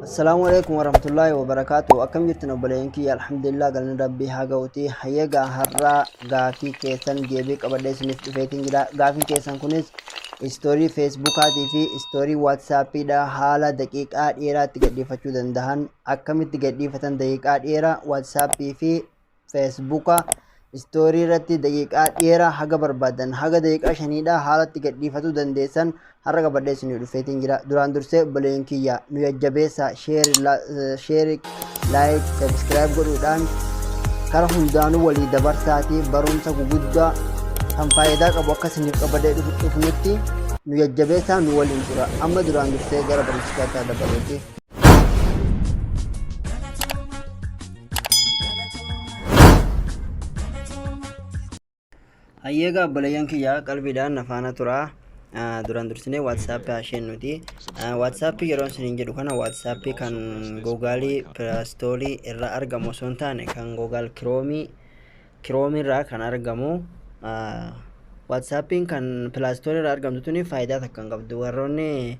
Assalamualaikum warahmatullahi wabarakatuh. Akkam jirtan obboleeyyanki alhamdulillah galni rabbii haa ga'uuti. Hayyeegaa har'aa gaafii keessan deebii qabadhee isiniif dhufeetiin jira. Gaafiin keessan kunis istoorii feesbuukaatii fi istoorii waatsaappiidha. Haala daqiiqaa dheeraatti gadhiifachuu danda'an akkamitti gadhiifatan daqiiqaa dheeraa waatsaappii fi feesbuuka istoorii irratti daqiiqaa dheeraa haga barbaadan haga daqiiqaa shaniidha haalatti gadhiifatuu dandeessan har'a qabadhee isinii dhufeetiin jira. Duraan dursee obboleeyyan kiyya nu jajjabeessaa sheeri laayik sabskiraayib godhuudhaan kara hundaanuu walii dabarsaatii barumsa guguddaa kan faayidaa qabu akka isiniif qabadhee dhufnutti nu jajjabeessaa nu waliin tura. Amma duraan dursee gara barumsichaa dabaluuti. Hayyeegaa obboleeyyan kiyya qalbiidhaan nafaana tura. Duraan dursinee waatsaappii hasheen nuti waatsaappii yeroo isiniin jedhu kana waatsaappii kan googaalii pilaastoorii irraa argamu osoo hin taane kan googaal kiroomii irraa kan argamu. Waatsaappiin kan pilaastoorii irraa argamtu tuni faayidaa takka hin qabdu. Warroonni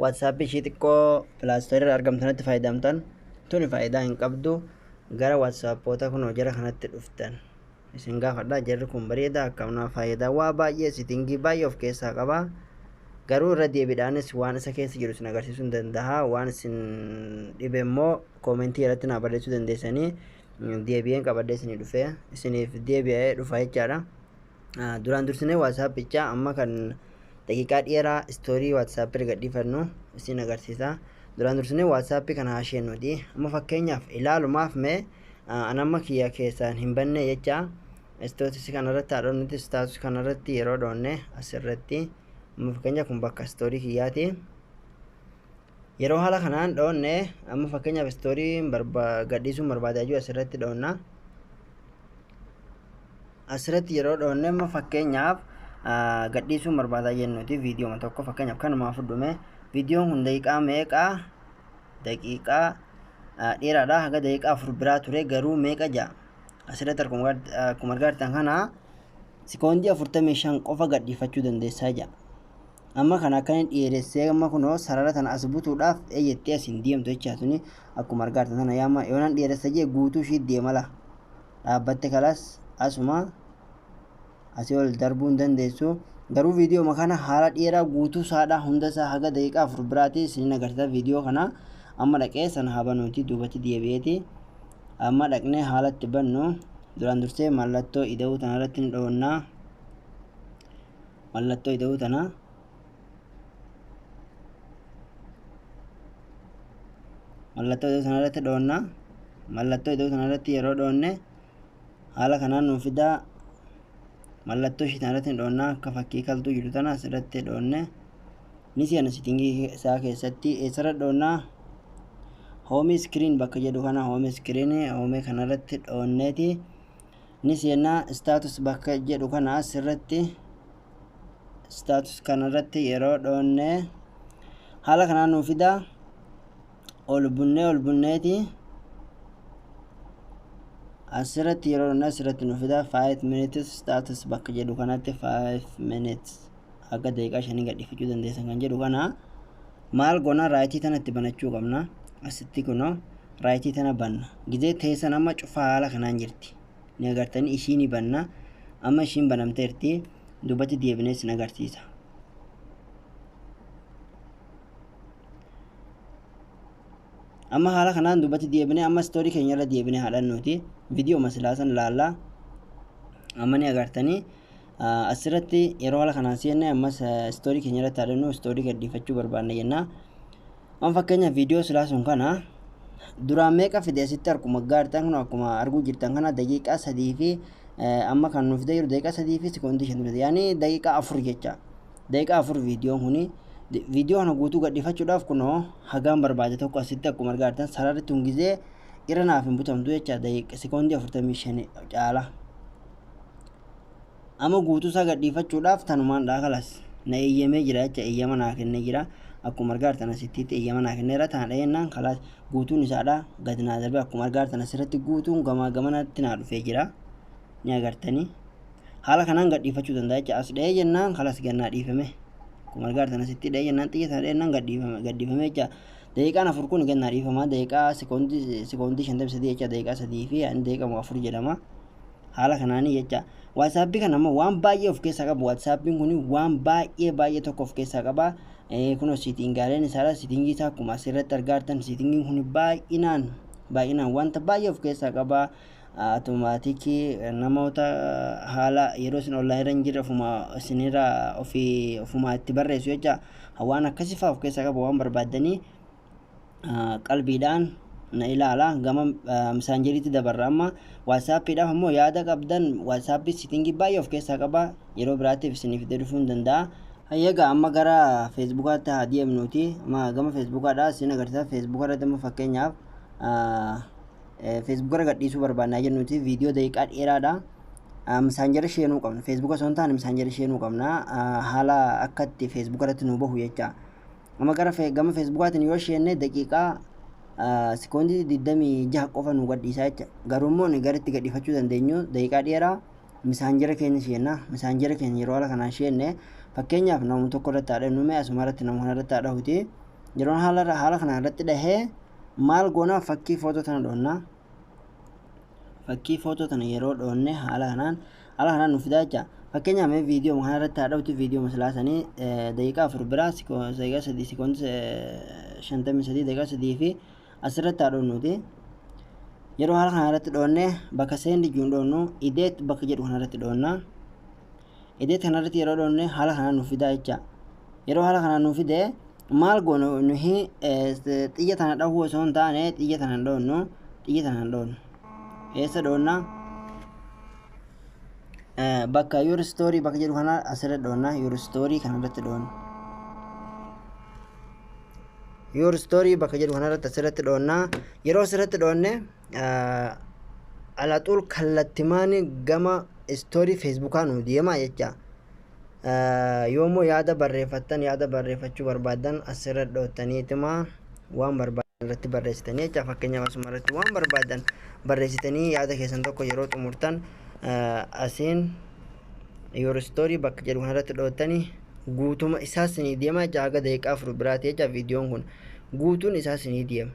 waatsaappii ishii xiqqoo pilaastoorii irraa argamtanatti fayyadamtan tuni faayidaa hin qabdu. Gara waatsaappoota kun jara kanatti dhuftan isin gaafadhaa jarri kun bareeda akkamna faayidaa waa baay'ee sitingii baay'ee of keessaa qaba. Garuu irra deebiidhaanis waan isa keessa jiru isin agarsiisuu hin danda'a. Waan isin dhibe immoo koomentii irratti naa barreessuu dandeessanii deebi'een qabadhee isinii dhufe isiniif deebi'ee dhufa jechaadha. Duraan dursinee waatsaappichaa amma kan daqiiqaa dheeraa istoorii waatsaappii gadhiifannu isin agarsiisa. Duraan dursinee waatsaappii kana hasheen nuti amma fakkeenyaaf ilaalumaaf mee anamma kiyya keessaan hin banne jecha istootis kanarratti haadhonnitti istaatus kanarratti yeroo dhoonne asirratti amma fakkeenyaaf kun bakka istoorii kiyyaati. Yeroo haala kanaan dhoonne amma fakkeenyaaf istoorii gadhiisuun barbaadaa jiru asirratti dhoonna. Asirratti yeroo dhoonne amma fakkeenyaaf gadhiisuun barbaadaa jennuti viidiyooma tokko fakkeenyaaf kanumaa fudhume viidiyoon kun daqiiqaa meeqaa daqiiqaa dheeraadha haga daqiiqaa 4 biraa ture garuu meeqa ja'a asirratti akkuma argitan kana sekoondii 45 qofa gadhiifachuu dandeessaa ja'a. Amma kana akkan dheeressee amma kunoo sarara tana as butuudhaaf eeyyattee asin deemtu jechaatuni akkuma argitan kana yaama yoonaan dheeressa jee guutuu ishii deemala dhaabbatte kalas asuma asii ol darbuu hin dandeessu. Garuu viidiyooma kana haala dheeraa guutuu saadhaa hunda isaa haga daqiiqaa 4 biraati isin agarsiisa viidiyoo kana. Amma dhaqee sana haa banuuti duubatti deebi'eeti amma dhaqnee haalatti bannu. Duraan dursee mallattoo ida'uu tanarratti ni dhoonnaa. Mallattoo ida'uu tana irratti dhoonnaa. Mallattoo ida'uu tanarratti yeroo dhoonne haala kanaan nuuf fidaa. Mallattoo ishii tanarratti ni dhoonnaa akka fakkii kaltuu jiru tana asirratti dhoonne ni si'ana sitingii isaa keessatti eessarra dhoonnaa. Hoomii iskiriin bakka jedhu kana hoomii iskiriinii hoomii kanarratti dhoonneeti ni si'annaa. Istaatus bakka jedhu kana asirratti istaatus kanarratti yeroo dhoonne haala kanaan nuuf fidaa. Ol bunneeti asirratti yeroo dhoonne asirratti nuuf fidaa 5 minutes istaatus bakka jedhu kanatti 5 minutes haga daqiiqaa 5 gadhiifachuu dandeessan kan jedhu kana maal goona raayitii tanatti banachuu qabna. Asitti kunoo raayitii tana banna gizee teessan amma cufaa haala kanaan jirti ni agartanii ishii ni banna. Amma ishiin banamteerti duubatti deebinee isin agarsiisa. Amma haala kanaan duubatti deebinee amma istoorii keenya irra deebinee haadhannuuti viidiyoo masilaasan laallaa. Amma ni agartanii asirratti yeroo haala kanaan seenne ammas istoorii keenya irratti haadhannu istoorii gadhiifachuu barbaanna jenna. Amma fakkeenyaaf viidiyoo silaasuun kana duraan meeqa fide asitti akkuma gaartan kun akkuma arguu jirtan kana daqiiqaa 3 fi amma kan nuuf fide jiru daqiiqaa 3 fi sekoondii 5 yaani daqiiqaa 4 jecha daqiiqaa 4 viidiyoon kuni viidiyoo kana guutuu gadhiifachuudhaaf kunoo hagaan barbaade tokko asitti akkuma argitan sararri tun gizee irra naaf hin butamtu jecha daqiiqaa sekoondii 45 caala. Amma guutuu isaa gadhiifachuudhaaf tanumaan dhaakalas na eeyyamee jira jecha eeyyama naa kennee jira. Akkuma argitan asitti eeyyama naa kenneera tana dhahennaan kalaas guutuun isaadha gadi naa darbe akkuma argitan asirratti guutuun gamaa gamanatti naa dhufee jira ni agartanii. Haala kanaan gadhiifachuu danda'a jecha as dhahee jennaan kalaas gannaa dhiifame akkuma argitan asitti dhahee jennaan xiyya sana dhahennaan gadhiifame jecha daqiiqaan afur kun kennaa dhiifama daqiiqaa sekoondii 53 jecha daqiiqaa 3 fi daqiiqaa 4 jedhama haala kanaanii jecha. WhatsApp kan ammoo waan baay'ee of keessaa qaba. WhatsApp kun waan baay'ee tokko of keessaa qaba. Kun siitingaaleen isaadha. Siitingii isaa akkuma asirratti argaatan siitingiin kun baay'inaan wanta baay'ee of keessaa qaba. Automaatikii namoota haala yeroo isin online irra hin jirre isinirra ofuma itti barreessu jecha waan akkasii fa'aa of keessaa qaba. Waan barbaaddanii qalbiidhaan na ilaala gama misaanjeriitti dabarra. Amma WhatsAppidhaaf ammoo yaada qabdan WhatsApp siitingii baay'ee of keessaa qaba. Yeroo biraatiif isiniif dhufuu hin danda'a. Egaa amma gara Facebookaatti haa deemnuuti. Gama Facebookaadhaa isin agarsiisa. Facebooka irratti amma fakkeenyaaf Facebook irra gadhiisuu barbaannaa jennuuti. Viidiyoo daqiiqaa dheeraadha. Misaanjera sheenuu qabna. Facebook osoo hin taane misaanjera sheenuu qabna. Haala akka itti Facebook irratti nu bahu jecha. Amma gama Facebookaatiin yoo sheenne daqiiqaa sekoondii 26 qofa nu gadhiisa jecha. Garuu immoo gara itti gadhiifachuu dandeenyu daqiiqaa dheeraa misaanjera keenya sheenna. Misaanjera keenya yeroo haala kanaan sheenne fakkeenyaaf namni tokko irratti haadha nume asuma irratti nama irratti haadha huti yeroo haala kana irratti dhahee maal goona fakkii footoo tana dhoonna. Fakkii footoo tana yeroo dhoonne haala kanaan nu fidaa jecha. Fakkeenyaaf mee viidiyoo kana irratti haadha huti viidiyoo maslaasanii daqiiqaa 4 biraa daqiiqaa 3 sekoondii 53 daqiiqaa 3 fi asirratti haadha nuti yeroo haala kana irratti dhoonne bakka seendi juun dhoonnu ideet bakka jedhu kana irratti dhoonna. Ideet kana irratti yeroo dhoonne haala kanaan nu fidaa jecha. Yeroo haala kanaan nu fide maal goonu nuhi xiyya tana dhahuu osoo hin taane xiyya tana hin dhoonnu. Eessa dhoonna? Bakka your story bakka jedhu kana asirratti dhoonna. Your story kana irratti dhoonna. Your story bakka jedhu kana irratti asirratti dhoonna. Yeroo asirratti dhoonne alaxuul kallattimaan gama story Facebookaa nu deema jecha. Yoommoo yaada barreeffachuu barbaadan asirra dhootaniituma waan barbaadan irratti barreessitanii jecha. Fakkeenyaaf asuma irratti waan barbaadan barreessitanii yaada keessan tokko yeroo xumurtan asiin your story bakka jedhu kanarratti dhootanii guutuma isaa isinii deema jecha. Haga daqiiqaa 4 biraati jecha viidiyoon kun guutuun isaa isinii deema.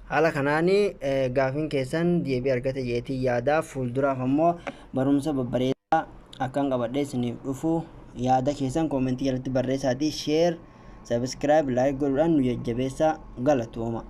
Haala kanaanii gaafiin keessan deebii argate jeetii yaada. Fuulduraaf ammoo barumsa babbareedaa akkan qabadhee isiniif dhufu yaada keessan koomentii jalatti barreessaatii share, subscribe, like godhuudhaan nu jajjabeessaa. Galatooma.